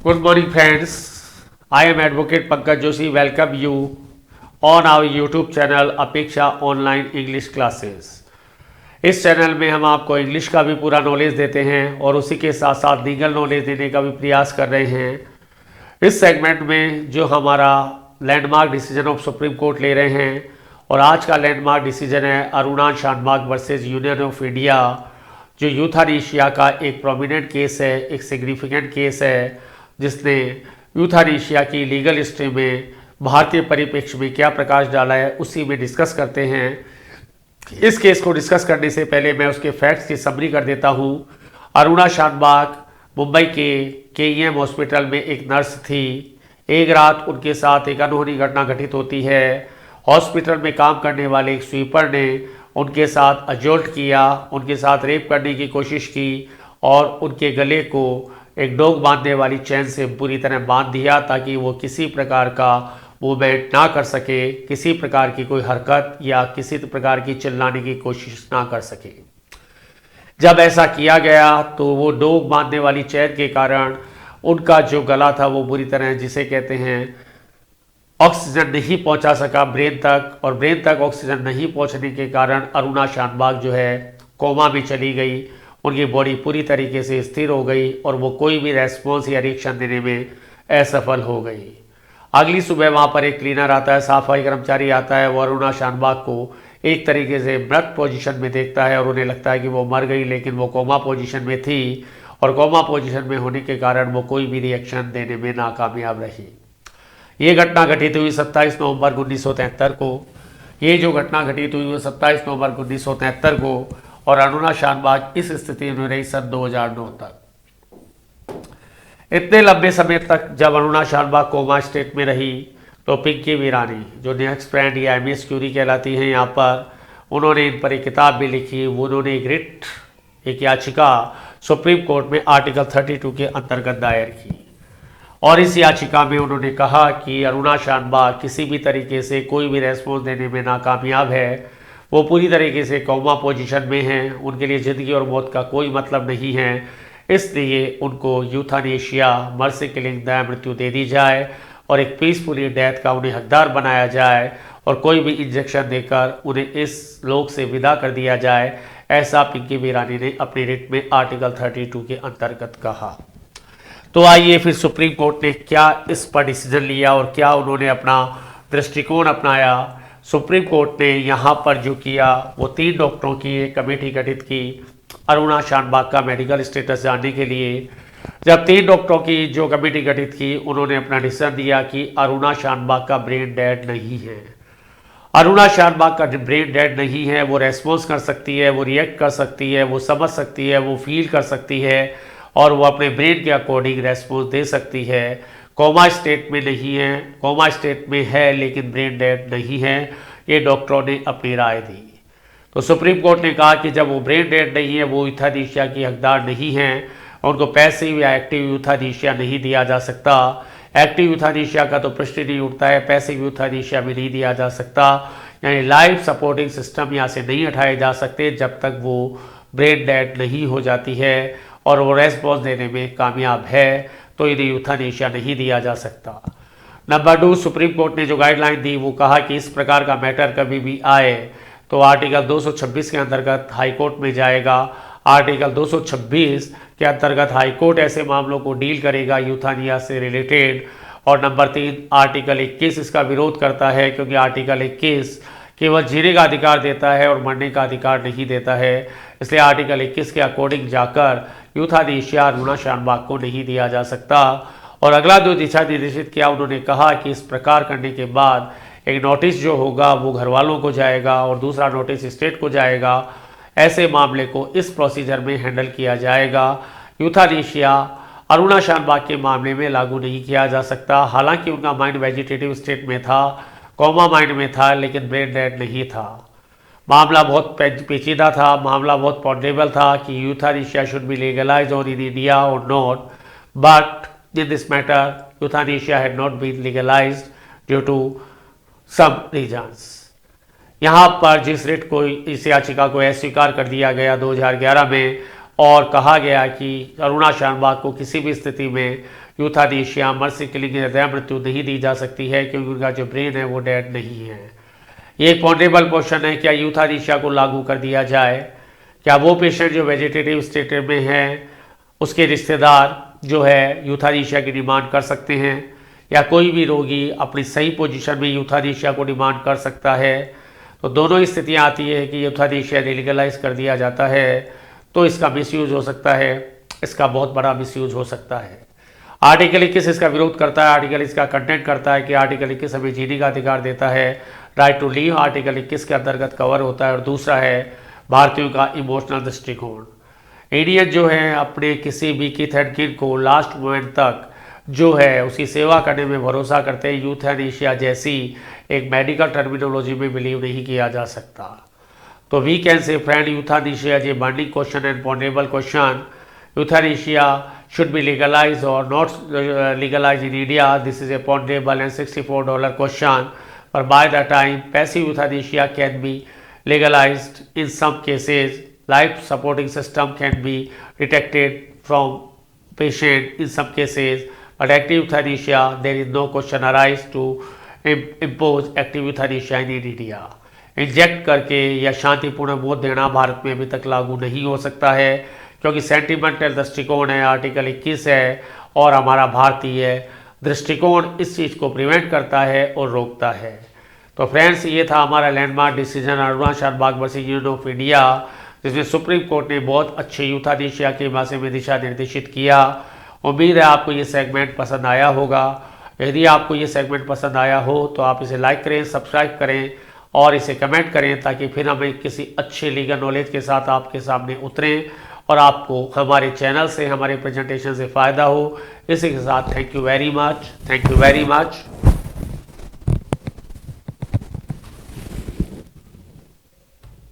Good morning, friends. I am Advocate Pankaj Joshi. Welcome you on our YouTube channel अपेक्षा online English classes. इस channel में हम आपको English का भी पूरा नॉलेज देते हैं और उसी के साथ साथ लीगल नॉलेज देने का भी प्रयास कर रहे हैं। इस सेगमेंट में जो हमारा landmark decision of supreme court ले रहे हैं और आज का लैंडमार्क डिसीजन है Aruna Shanbaug versus union of India, जो यूथानेशिया का एक प्रोमिनेंट केस है, एक सिग्निफिकेंट केस है जिसने यूथानेशिया की लीगल हिस्ट्री में भारतीय परिप्रेक्ष्य में क्या प्रकाश डाला है, उसी में डिस्कस करते हैं। इस केस को डिस्कस करने से पहले मैं उसके फैक्ट्स की समरी कर देता हूँ। अरुणा शानबाग मुंबई के केईएम हॉस्पिटल में एक नर्स थी। एक रात उनके साथ एक अनहोनी घटना घटित होती है। हॉस्पिटल में काम करने वाले एक स्वीपर ने उनके साथ अजोल्ट किया, उनके साथ रेप करने की कोशिश की और उनके गले को एक डोग बांधने वाली चैन से पूरी तरह बांध दिया ताकि वो किसी प्रकार का मूवमेंट ना कर सके, किसी प्रकार की कोई हरकत या किसी प्रकार की चिल्लाने की कोशिश ना कर सके। जब ऐसा किया गया तो वो डोग बांधने वाली चैन के कारण उनका जो गला था वो बुरी तरह, जिसे कहते हैं, ऑक्सीजन नहीं पहुंचा सका ब्रेन तक, और ब्रेन तक ऑक्सीजन नहीं पहुंचने के कारण अरुणा शानबाग जो है कोमा में चली गई। उनकी बॉडी पूरी तरीके से स्थिर हो गई और वो कोई भी रेस्पॉन्स या रिएक्शन देने में असफल हो गई। अगली सुबह वहाँ पर एक क्लीनर आता है, सफाई कर्मचारी आता है। वो अरुणा शानबाग को एक तरीके से मृत पोजीशन में देखता है और उन्हें लगता है कि वो मर गई, लेकिन वो कोमा पोजीशन में थी और कोमा पोजीशन में होने के कारण वो कोई भी रिएक्शन देने में नाकामयाब रही। ये घटना घटित हुई 27 नवंबर 1973 को। ये जो घटना घटित हुई वो 27 नवंबर 1973 को, और अरुणा शानबाग इस स्थिति में रही सन 2009 तक। इतने लंबे समय तक जब अरुणा शानबाग कोमा स्टेट में रही तो पिंकी वीरानी, जो नेक्स्ट फ्रेंड या एमएस क्यूरी कहलाती हैं यहाँ पर, उन्होंने इन पर एक किताब भी लिखी। उन्होंने एक रिट, एक याचिका सुप्रीम कोर्ट में आर्टिकल 32 के अंतर्गत दायर की और इस याचिका में उन्होंने कहा कि अरुणा शानबाग किसी भी तरीके से कोई भी रेस्पॉन्स देने में नाकामयाब है। वो पूरी तरीके से कोमा पोजीशन में हैं, उनके लिए ज़िंदगी और मौत का कोई मतलब नहीं है, इसलिए उनको यूथानेशिया, मर्सी किलिंग, दया मृत्यु दे दी जाए और एक पीसफुली डेथ का उन्हें हकदार बनाया जाए और कोई भी इंजेक्शन देकर उन्हें इस लोक से विदा कर दिया जाए। ऐसा पिंकी वीरानी ने अपनी रिट में आर्टिकल 32 के अंतर्गत कहा। तो आइए फिर सुप्रीम कोर्ट ने क्या इस पर डिसीजन लिया और क्या उन्होंने अपना दृष्टिकोण अपनाया। सुप्रीम कोर्ट ने यहाँ पर जो किया वो 3 डॉक्टरों की एक कमेटी गठित की अरुणा शानबाग का मेडिकल स्टेटस जानने के लिए। जब 3 डॉक्टरों की जो कमेटी गठित की, उन्होंने अपना डिसीजन दिया कि अरुणा शानबाग का ब्रेन डेड नहीं है। अरुणा शानबाग का ब्रेन डेड नहीं है, वो रेस्पॉन्स कर सकती है, वो रिएक्ट कर सकती है, वो समझ सकती है, वो फील कर सकती है और वो अपने ब्रेन के अकॉर्डिंग रेस्पॉन्स दे सकती है। कोमा स्टेट में नहीं है, कोमा स्टेट में है लेकिन ब्रेन डेड नहीं है। ये डॉक्टरों ने अपनी राय दी। तो सुप्रीम कोर्ट ने कहा कि जब वो ब्रेन डेड नहीं है, वो यूथानेशिया की हकदार नहीं है, उनको पैसिव या एक्टिव यूथानेशिया नहीं दिया जा सकता। एक्टिव यूथानेशिया का तो प्रश्न नहीं उठता है, पैसिव यूथानेशिया भी नहीं दिया जा सकता, यानी लाइफ सपोर्टिंग सिस्टम यहाँ से नहीं हटाए जा सकते जब तक वो ब्रेन डेड नहीं हो जाती है और वो रेस्पॉन्स देने में कामयाब है, तो इन्हें यूथानेशिया नहीं दिया जा सकता। नंबर 2, सुप्रीम कोर्ट ने जो गाइडलाइन दी वो कहा कि इस प्रकार का मैटर कभी भी आए तो आर्टिकल 226 के अंतर्गत हाईकोर्ट में जाएगा। आर्टिकल 226 के अंतर्गत हाईकोर्ट ऐसे मामलों को डील करेगा यूथानिया से रिलेटेड। और नंबर 3, आर्टिकल 21 इसका विरोध करता है क्योंकि आर्टिकल 21 केवल जीने का अधिकार देता है और मरने का अधिकार नहीं देता है। इसलिए आर्टिकल 21 के अकॉर्डिंग जाकर यूथानेशिया अरुणा शानबाग को नहीं दिया जा सकता। और अगला जो दिशा निर्देशित किया, उन्होंने कहा कि इस प्रकार करने के बाद एक नोटिस जो होगा वो घर वालों को जाएगा और दूसरा नोटिस स्टेट को जाएगा। ऐसे मामले को इस प्रोसीजर में हैंडल किया जाएगा। यूथानेशिया अरुणा शानबाग के मामले में लागू नहीं किया जा सकता। हालांकि उनका माइंड वेजिटेटिव स्टेट में था, कोमा माइंड में था, लेकिन ब्रेन डेड नहीं था। मामला बहुत पेचीदा था, मामला बहुत पॉन्डेबल था कि euthanasia should be legalized on in India or not, but in this matter euthanasia had not been legalized due to some reasons. यहाँ पर जिस रिट को, इस याचिका को अस्वीकार कर दिया गया 2011 में और कहा गया कि अरुणा शानबाग को किसी भी स्थिति में यूथानेशिया मर्सी किलिंग हृदय मृत्यु नहीं दी जा सकती है, क्योंकि उनका जो ब्रेन है वो डेड नहीं है। ये एक पॉन्डेबल क्वेश्चन है, क्या यूथानेशिया को लागू कर दिया जाए? क्या वो पेशेंट जो वेजिटेटिव स्टेट में है उसके रिश्तेदार जो है यूथानेशिया की डिमांड कर सकते हैं, या कोई भी रोगी अपनी सही पोजीशन में यूथानेशिया को डिमांड कर सकता है? तो दोनों ही स्थितियाँ आती है कि यूथानेशिया लीगलाइज कर दिया जाता है तो इसका मिसयूज हो सकता है, इसका बहुत बड़ा मिसयूज हो सकता है। आर्टिकल 21 इसका विरोध करता है। आर्टिकल इसका कंटेंट करता है कि आर्टिकल 21 हमें जीने का अधिकार देता है, राइट टू लीव आर्टिकल 21 के अंतर्गत कवर होता है। और दूसरा है भारतीयों का इमोशनल दृष्टिकोण। इंडियन जो है अपने किसी भी किथ एंड किन को लास्ट मोमेंट तक जो है उसकी सेवा करने में भरोसा करते हैं। यूथानेशिया जैसी एक मेडिकल टर्मिनोलॉजी में बिलीव नहीं किया जा सकता। तो we can say friend euthanasia is a burning question and ponderable question. Euthanasia should be legalized or not legalized in India. This is a pondable and $64 question. But by the time passive euthanasia can be legalized in some cases, life supporting system can be detected from patient in some cases. But active euthanasia, there is no question arise to impose active euthanasia in India. Inject करके या शांतिपूर्ण मौत देना भारत में अभी तक लागू नहीं हो सकता है, क्योंकि सेंटिमेंटल दृष्टिकोण है, आर्टिकल 21 है और हमारा भारतीय दृष्टिकोण इस चीज़ को प्रिवेंट करता है और रोकता है। तो फ्रेंड्स, ये था हमारा landmark decision Aruna Shanbaug versus union of India, जिसमें सुप्रीम कोर्ट ने बहुत अच्छे यूथानेशिया के मामले में दिशा निर्देशित किया। उम्मीद है आपको ये सेगमेंट पसंद आया होगा। यदि आपको ये सेगमेंट पसंद आया हो तो आप इसे लाइक करें, सब्सक्राइब करें और इसे कमेंट करें, ताकि फिर हमें किसी अच्छे लीगल नॉलेज के साथ आपके सामने उतरें और आपको हमारे चैनल से, हमारे प्रेजेंटेशन से फ़ायदा हो। इसी के साथ थैंक यू वेरी मच।